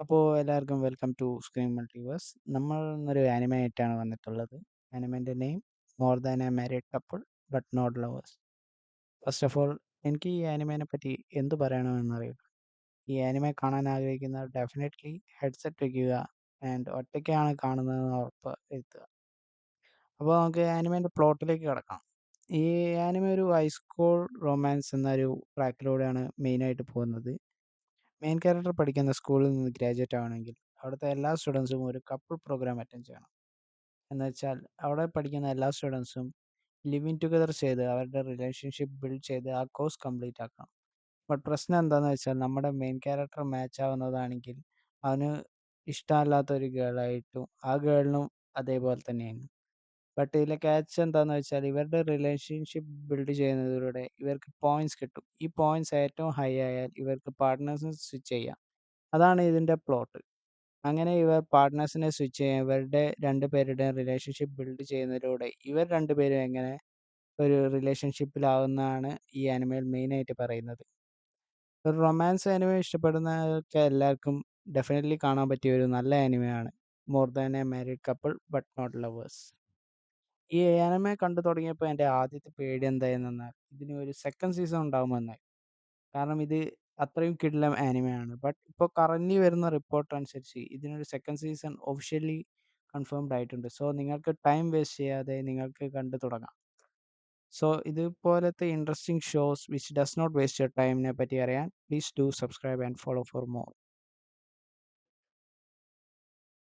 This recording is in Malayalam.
അപ്പോൾ എല്ലാവർക്കും വെൽക്കം ടു സ്ക്രീൻ മൾട്ടിവേഴ്സ്. നമ്മൾ ഇന്നൊരു ആനിമ ആയിട്ടാണ് വന്നിട്ടുള്ളത്. ആനിമേൻ്റെ name more than a married couple but not lovers. First of all, എനിക്ക് ഈ ആനിമേനെ പറ്റി എന്ത് പറയണമെന്നറിയില്ല. ഈ ആനിമെ കാണാൻ ആഗ്രഹിക്കുന്നവർ ഡെഫിനറ്റ്ലി ഹെഡ്സെറ്റ് വയ്ക്കുക ആൻഡ് ഒറ്റയ്ക്കാണ് കാണുന്നതെന്ന് ഉറപ്പ് വരുത്തുക. അപ്പോൾ നമുക്ക് ആനിമേൻ്റെ പ്ലോട്ടിലേക്ക് കിടക്കാം. ഈ ആനിമ ഒരു ഹൈസ്കൂൾ റൊമാൻസ് എന്നൊരു ട്രാക്കിലൂടെയാണ് മെയിനായിട്ട് പോകുന്നത്. മെയിൻ ക്യാരക്ടർ പഠിക്കുന്ന സ്കൂളിൽ നിന്ന് ഗ്രാജുവേറ്റ് ആവണമെങ്കിൽ അവിടുത്തെ എല്ലാ സ്റ്റുഡൻസും ഒരു കപ്പിൾ പ്രോഗ്രാം അറ്റൻഡ് ചെയ്യണം. എന്ന് വെച്ചാൽ അവിടെ പഠിക്കുന്ന എല്ലാ സ്റ്റുഡൻസും ലിവിങ് ടുഗദർ ചെയ്ത് അവരുടെ റിലേഷൻഷിപ്പ് ബിൽഡ് ചെയ്ത് ആ കോഴ്സ് കംപ്ലീറ്റ് ആക്കണം. ബട്ട് പ്രശ്നം എന്താണെന്ന് വെച്ചാൽ നമ്മുടെ മെയിൻ ക്യാരക്ടർ മാച്ച് ആവുന്നതാണെങ്കിൽ അവന് ഇഷ്ടമല്ലാത്ത ഒരു ഗേളായിട്ടും ആ ഗേളിനും അതേപോലെ തന്നെയാണ്. ബട്ട് ഇതിലെ ക്യാച്ച് എന്താണെന്ന് വെച്ചാൽ ഇവരുടെ റിലേഷൻഷിപ്പ് ബിൽഡ് ചെയ്യുന്നതിലൂടെ ഇവർക്ക് പോയിന്റ്സ് കിട്ടും. ഈ പോയിന്റ്സ് ഏറ്റവും ഹൈ ആയാൽ ഇവർക്ക് പാർട്ട്നേഴ്സിനെ സ്വിച്ച് ചെയ്യാം. അതാണ് ഇതിൻ്റെ പ്ലോട്ട്. അങ്ങനെ ഇവർ പാർട്ട്നേഴ്സിനെ സ്വിച്ച് ചെയ്യും. ഇവരുടെ രണ്ടുപേരുടെയും റിലേഷൻഷിപ്പ് ബിൽഡ് ചെയ്യുന്നതിലൂടെ ഇവർ രണ്ടുപേരും എങ്ങനെ ഒരു റിലേഷൻഷിപ്പിലാവുന്നതാണ് ഈ ആനിമയിൽ മെയിനായിട്ട് പറയുന്നത്. ഒരു റൊമാൻസ് ആനിമ ഇഷ്ടപ്പെടുന്നവർക്ക് എല്ലാവർക്കും ഡെഫിനറ്റ്ലി കാണാൻ പറ്റിയ ഒരു നല്ല ആനിമയാണ് more than a married couple but not lovers. ഈ ആനിമ കണ്ടു തുടങ്ങിയപ്പോൾ എൻ്റെ ആദ്യത്തെ പേടി എന്തായിരുന്നെന്നാൽ ഇതിന് ഒരു സെക്കൻഡ് സീസൺ ഉണ്ടാകുമെന്നായി. കാരണം ഇത് അത്രയും കിടിലം ആനിമയാണ്. ബട്ട് ഇപ്പോൾ കറന്റ്ലി വരുന്ന റിപ്പോർട്ട് അനുസരിച്ച് ഇതിനൊരു സെക്കൻഡ് സീസൺ ഒഫീഷ്യലി കൺഫേംഡ് ആയിട്ടുണ്ട്. സോ നിങ്ങൾക്ക് ടൈം വേസ്റ്റ് ചെയ്യാതെ നിങ്ങൾക്ക് കണ്ടു തുടങ്ങാം. സോ ഇതുപോലത്തെ interesting shows which does not waste your ടൈമിനെ പറ്റി അറിയാൻ please do subscribe and follow for more.